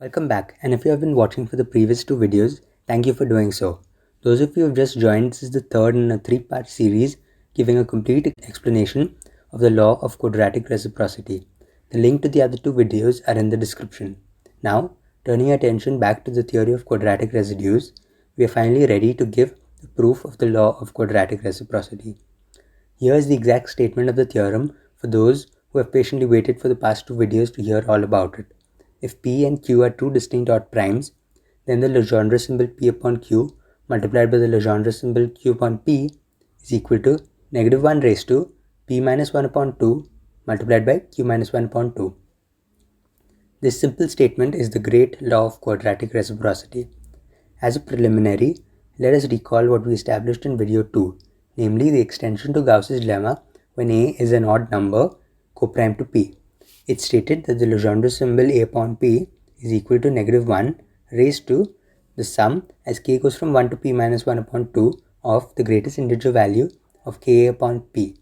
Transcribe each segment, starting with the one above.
Welcome back, and if you have been watching for the previous two videos, thank you for doing so. Those of you who have just joined, this is the third in a three-part series giving a complete explanation of the law of quadratic reciprocity. The link to the other two videos are in the description. Now, turning attention back to the theory of quadratic residues, we are finally ready to give the proof of the law of quadratic reciprocity. Here is the exact statement of the theorem for those who have patiently waited for the past two videos to hear all about it. If P and Q are two distinct odd primes, then the Legendre symbol P upon Q multiplied by the Legendre symbol Q upon P is equal to negative 1 raised to P minus 1 upon 2 multiplied by Q minus 1 upon 2. This simple statement is the great law of quadratic reciprocity. As a preliminary, let us recall what we established in video 2, namely the extension to Gauss's lemma when A is an odd number coprime to P. It stated that the Legendre symbol A upon P is equal to negative 1 raised to the sum as k goes from 1 to P minus 1 upon 2 of the greatest integer value of Ka upon P.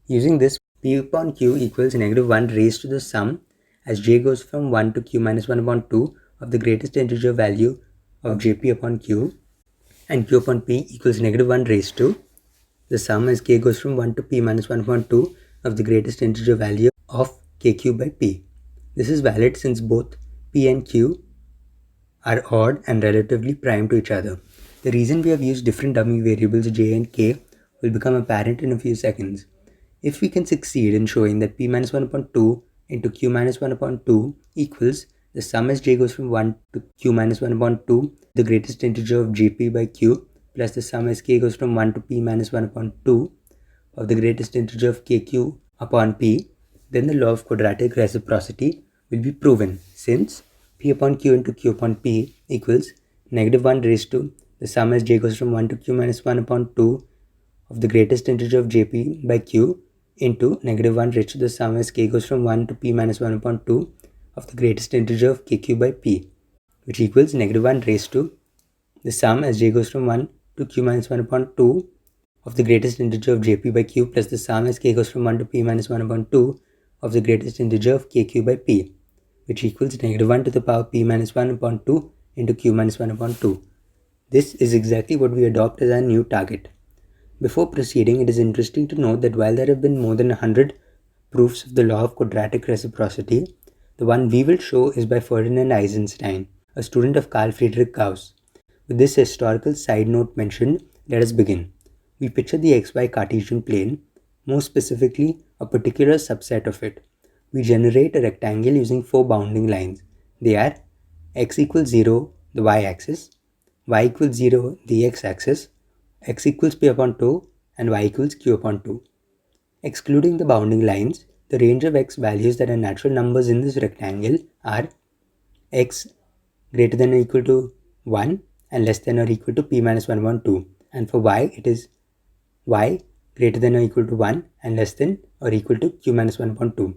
Using this, P upon Q equals negative 1 raised to the sum as j goes from 1 to Q minus 1 upon 2 of the greatest integer value of Jp upon Q, and Q upon P equals negative 1 raised to the sum as k goes from 1 to P minus 1 upon 2 of the greatest integer value of kq by P. This is valid since both P and Q are odd and relatively prime to each other. The reason we have used different dummy variables j and k will become apparent in a few seconds. If we can succeed in showing that P minus 1 upon 2 into Q minus 1 upon 2 equals the sum as j goes from 1 to Q minus 1 upon 2, the greatest integer of Jp by Q, plus the sum as k goes from 1 to P minus 1 upon 2 of the greatest integer of kq upon P, then the law of quadratic reciprocity will be proven, since P upon Q into Q upon P equals negative 1 raised to the sum as j goes from 1 to Q minus 1 upon 2 of the greatest integer of Jp by Q into negative 1 raised to the sum as k goes from 1 to P minus 1 upon 2 of the greatest integer of kq by P, which equals negative 1 raised to the sum as j goes from 1 to Q minus 1 upon 2 of the greatest integer of Jp by Q plus the sum as k goes from 1 to P minus 1 upon 2 of the greatest integer of kq by P, which equals negative 1 to the power P minus 1 upon 2 into Q minus 1 upon 2. This is exactly what we adopt as our new target. Before proceeding, it is interesting to note that while there have been more than 100 proofs of the law of quadratic reciprocity, the one we will show is by Ferdinand Eisenstein, a student of Carl Friedrich Gauss. With this historical side note mentioned, let us begin. We picture the xy Cartesian plane, more specifically a particular subset of it. We generate a rectangle using four bounding lines. They are x equals 0, the y-axis, y equals 0, the x-axis, x equals p upon 2, and y equals q upon 2. Excluding the bounding lines, the range of x values that are natural numbers in this rectangle are x greater than or equal to 1 and less than or equal to p minus 1 upon 2. And for y, it is y greater than or equal to 1 and less than or equal to q minus 1 upon 2.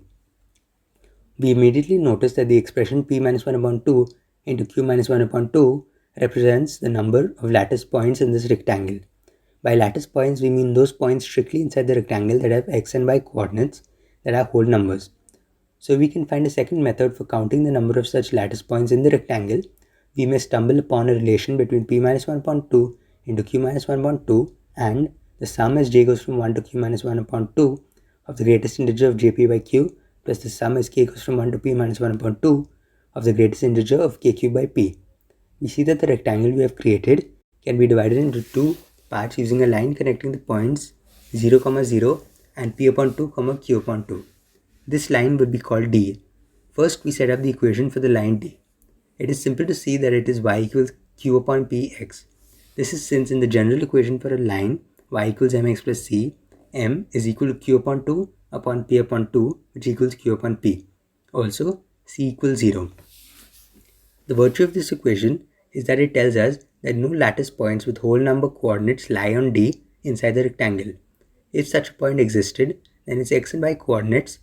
We immediately notice that the expression p minus 1 upon 2 into q minus 1 upon 2 represents the number of lattice points in this rectangle. By lattice points, we mean those points strictly inside the rectangle that have x and y coordinates that are whole numbers. So we can find a second method for counting the number of such lattice points in the rectangle. We may stumble upon a relation between p minus 1 upon 2 into q minus 1 upon 2 and the sum as j goes from 1 to q minus 1 upon 2 of the greatest integer of jp by q plus the sum as k goes from 1 to p minus 1 upon 2 of the greatest integer of kq by p. We see that the rectangle we have created can be divided into two parts using a line connecting the points 0, 0 and p upon 2, q upon 2. This line would be called d. First, we set up the equation for the line d. It is simple to see that it is y equals q upon p x. This is since in the general equation for a line y equals mx plus c, m is equal to q upon 2 upon p upon 2, which equals q upon p. Also, c equals 0. The virtue of this equation is that it tells us that no lattice points with whole number coordinates lie on D inside the rectangle. If such a point existed, then its x and y coordinates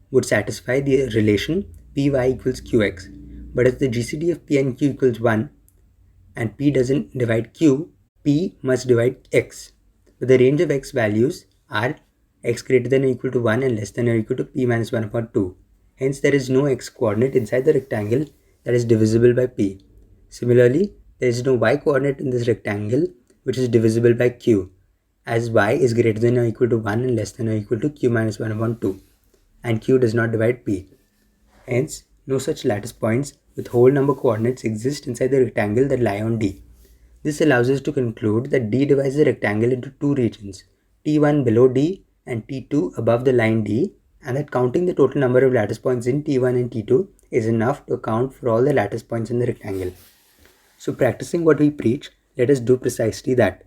would satisfy the relation py equals qx. But if the GCD of p and q equals 1 and p doesn't divide q, p must divide x. But the range of x values are x greater than or equal to 1 and less than or equal to p minus 1 upon 2. Hence, there is no x coordinate inside the rectangle that is divisible by p. Similarly, there is no y coordinate in this rectangle which is divisible by q, as y is greater than or equal to 1 and less than or equal to q minus 1 upon 2, and q does not divide p. Hence, no such lattice points with whole number coordinates exist inside the rectangle that lie on D. This allows us to conclude that D divides the rectangle into two regions, T1 below D and T2 above the line D, and that counting the total number of lattice points in T1 and T2 is enough to account for all the lattice points in the rectangle. So practicing what we preach, let us do precisely that.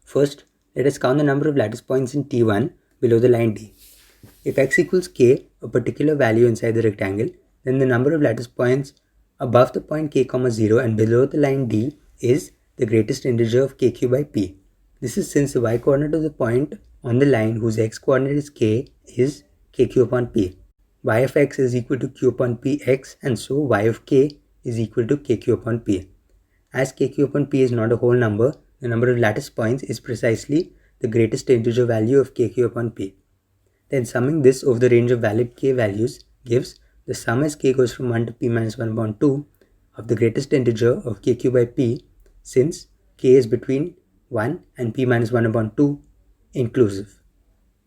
First, let us count the number of lattice points in T1 below the line D. If x equals k, a particular value inside the rectangle, then the number of lattice points above the point k, 0 and below the line D is the greatest integer of kq by p. This is since the y coordinate of the point on the line whose x coordinate is k is kq upon p. Y of x is equal to q upon px, and so y of k is equal to kq upon p. As kq upon p is not a whole number, the number of lattice points is precisely the greatest integer value of kq upon p. Then summing this over the range of valid k values gives the sum as k goes from 1 to p minus 1 upon 2 of the greatest integer of kq by p, since k is between 1 and p minus 1 upon 2 inclusive.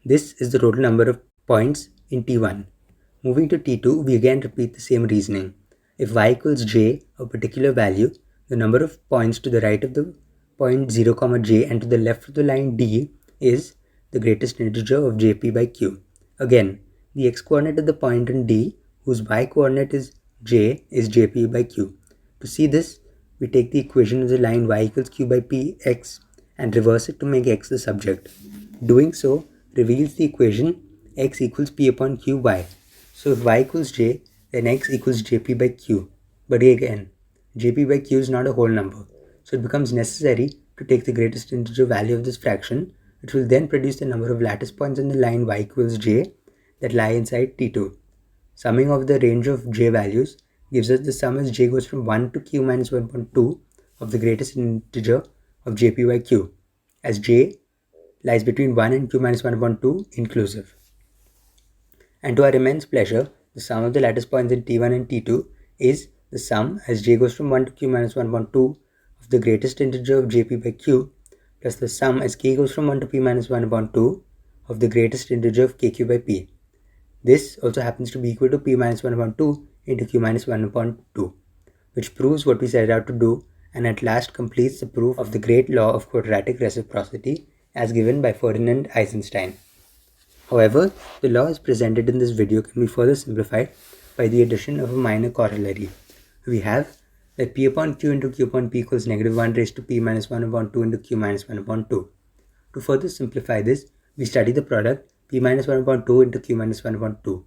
This is the total number of points in T1. Moving to T2, we again repeat the same reasoning. If y equals j, a particular value, the number of points to the right of the point 0, j and to the left of the line D is the greatest integer of jp by q. Again, the x coordinate of the point in D, whose y coordinate is j, is jp by q. To see this, we take the equation of the line y equals q by px and reverse it to make x the subject. Doing so reveals the equation x equals p upon qy. So if y equals j, then x equals jp by q. But again, jp by q is not a whole number, so it becomes necessary to take the greatest integer value of this fraction, which will then produce the number of lattice points in the line y equals j that lie inside T2. Summing of the range of j values gives us the sum as j goes from 1 to q minus 1 upon 2 of the greatest integer of jp by q, as j lies between 1 and q minus 1 upon 2 inclusive. And to our immense pleasure, the sum of the lattice points in T1 and T2 is the sum as j goes from 1 to q minus 1 upon 2 of the greatest integer of jp by q plus the sum as k goes from 1 to p minus 1 upon 2 of the greatest integer of kq by p. This also happens to be equal to p minus 1 upon 2 into q minus 1 upon 2, which proves what we set out to do and at last completes the proof of the great law of quadratic reciprocity as given by Ferdinand Eisenstein. However, the law as presented in this video can be further simplified by the addition of a minor corollary. We have that p upon q into q upon p equals negative 1 raised to p minus 1 upon 2 into q minus 1 upon 2. To further simplify this, we study the product p minus 1 upon 2 into q minus 1 upon 2.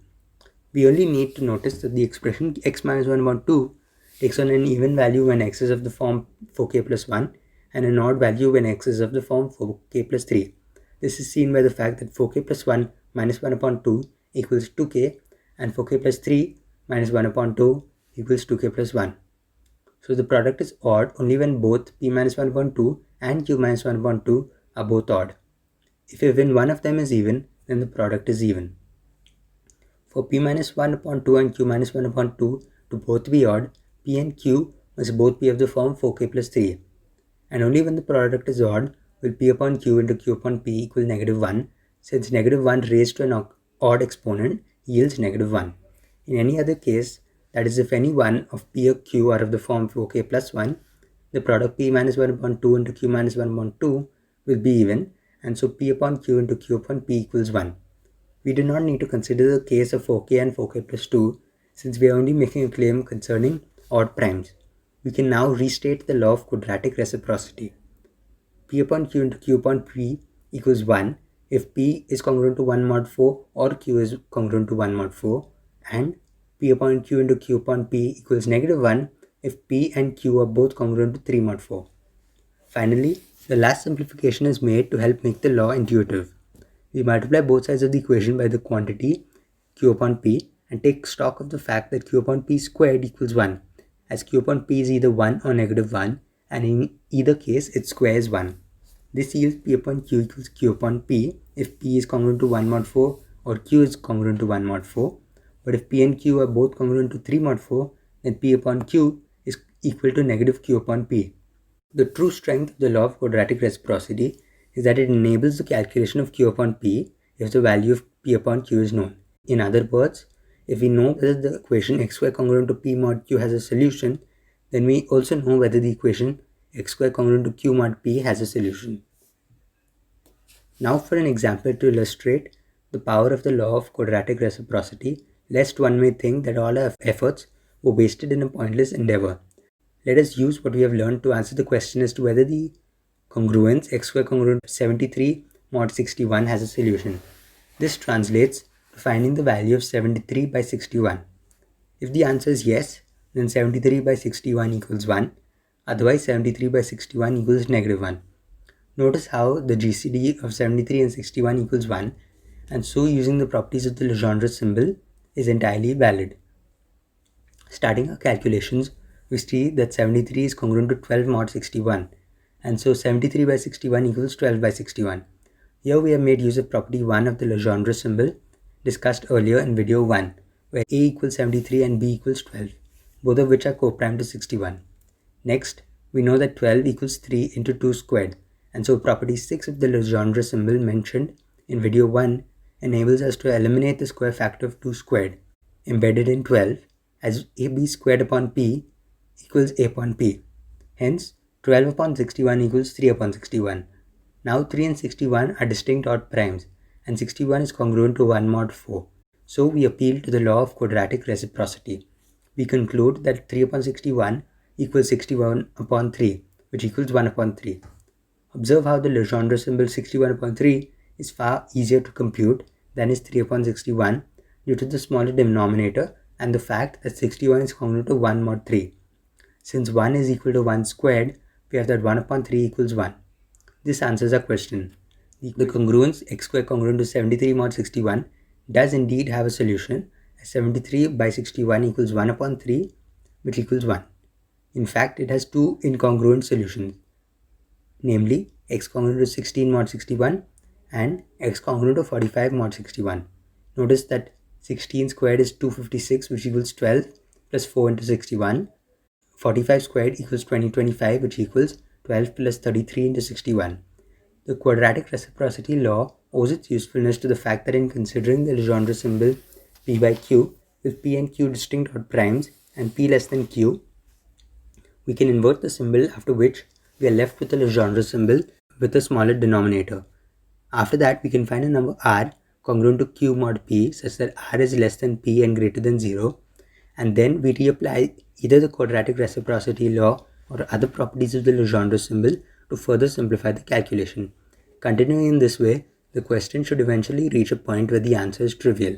We only need to notice that the expression x minus 1 upon 2 takes on an even value when x is of the form 4k plus 1 and an odd value when x is of the form 4k plus 3. This is seen by the fact that 4k plus 1 minus 1 upon 2 equals 2k and 4k plus 3 minus 1 upon 2 equals 2k plus 1. So the product is odd only when both p minus 1 upon 2 and q minus 1 upon 2 are both odd. If even one of them is even, then the product is even. For p minus 1 upon 2 and q minus 1 upon 2 to both be odd, p and q must both be of the form 4k plus 3. And only when the product is odd will p upon q into q upon p equal negative 1, since negative 1 raised to an odd exponent yields negative 1. In any other case, that is if any one of p or q are of the form 4k plus 1, the product p minus 1 upon 2 into q minus 1 upon 2 will be even, and so p upon q into q upon p equals 1. We do not need to consider the case of 4k and 4k plus 2, since we are only making a claim concerning odd primes. We can now restate the law of quadratic reciprocity. P upon q into q upon p equals 1 if p is congruent to 1 mod 4 or q is congruent to 1 mod 4, and p upon q into q upon p equals negative 1 if p and q are both congruent to 3 mod 4. Finally, the last simplification is made to help make the law intuitive. We multiply both sides of the equation by the quantity q upon p and take stock of the fact that q upon p squared equals 1, as q upon p is either 1 or negative 1, and in either case its square is 1. This yields p upon q equals q upon p if p is congruent to 1 mod 4 or q is congruent to 1 mod 4. But if p and q are both congruent to 3 mod 4, then P upon Q is equal to negative Q upon P. The true strength of the law of quadratic reciprocity is that it enables the calculation of Q upon P if the value of P upon Q is known. In other words, if we know whether the equation x square congruent to P mod Q has a solution, then we also know whether the equation x square congruent to Q mod P has a solution. Now for an example to illustrate the power of the law of quadratic reciprocity, lest one may think that all our efforts were wasted in a pointless endeavor. Let us use what we have learned to answer the question as to whether the congruence x square congruent to 73 mod 61 has a solution. This translates to finding the value of 73 by 61. If the answer is yes, then 73 by 61 equals 1. Otherwise, 73 by 61 equals negative 1. Notice how the GCD of 73 and 61 equals 1, and so using the properties of the Legendre symbol is entirely valid. Starting our calculations, we see that 73 is congruent to 12 mod 61, and so 73 by 61 equals 12 by 61. Here we have made use of property 1 of the Legendre symbol discussed earlier in video 1, where A equals 73 and B equals 12, both of which are co-prime to 61. Next, we know that 12 equals 3 into 2 squared, and so property 6 of the Legendre symbol mentioned in video 1 enables us to eliminate the square factor of 2 squared, embedded in 12, as AB squared upon P equals A upon P. Hence, 12 upon 61 equals 3 upon 61. Now 3 and 61 are distinct odd primes, and 61 is congruent to 1 mod 4. So we appeal to the law of quadratic reciprocity. We conclude that 3 upon 61 equals 61 upon 3, which equals 1 upon 3. Observe how the Legendre symbol 61 upon 3 is far easier to compute than is 3 upon 61 due to the smaller denominator and the fact that 61 is congruent to 1 mod 3. Since 1 is equal to 1 squared, we have that 1 upon 3 equals 1. This answers our question. The congruence x square congruent to 73 mod 61 does indeed have a solution, as 73 by 61 equals 1 upon 3, which equals 1. In fact, it has two incongruent solutions, namely x congruent to 16 mod 61 and x congruent to 45 mod 61. Notice that 16 squared is 256, which equals 12 plus 4 into 61. 45 squared equals 2025, which equals 12 plus 33 into 61. The quadratic reciprocity law owes its usefulness to the fact that in considering the Legendre symbol P by Q, with P and Q distinct odd primes and P less than Q, we can invert the symbol, after which we are left with the Legendre symbol with a smaller denominator. After that, we can find a number R congruent to Q mod P such that R is less than P and greater than 0, and then we reapply either the quadratic reciprocity law or other properties of the Legendre symbol to further simplify the calculation. Continuing in this way, the question should eventually reach a point where the answer is trivial.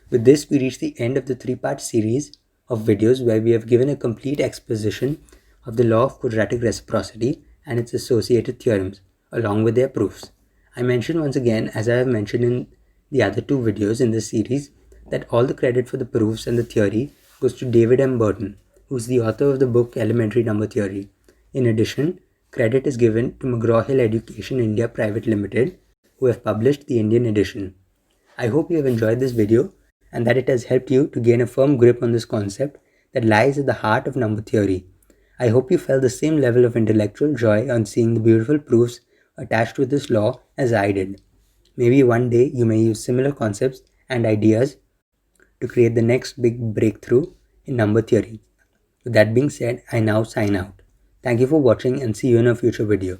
With this, we reach the end of the three-part series of videos where we have given a complete exposition of the law of quadratic reciprocity and its associated theorems, along with their proofs. I mention once again, as I have mentioned in the other two videos in this series, that all the credit for the proofs and the theory goes to David M. Burton, who is the author of the book Elementary Number Theory. In addition, credit is given to McGraw-Hill Education India Private Limited, who have published the Indian edition. I hope you have enjoyed this video and that it has helped you to gain a firm grip on this concept that lies at the heart of number theory. I hope you felt the same level of intellectual joy on seeing the beautiful proofs attached with this law as I did. Maybe one day you may use similar concepts and ideas to create the next big breakthrough in number theory. With that being said, I now sign out. Thank you for watching and see you in a future video.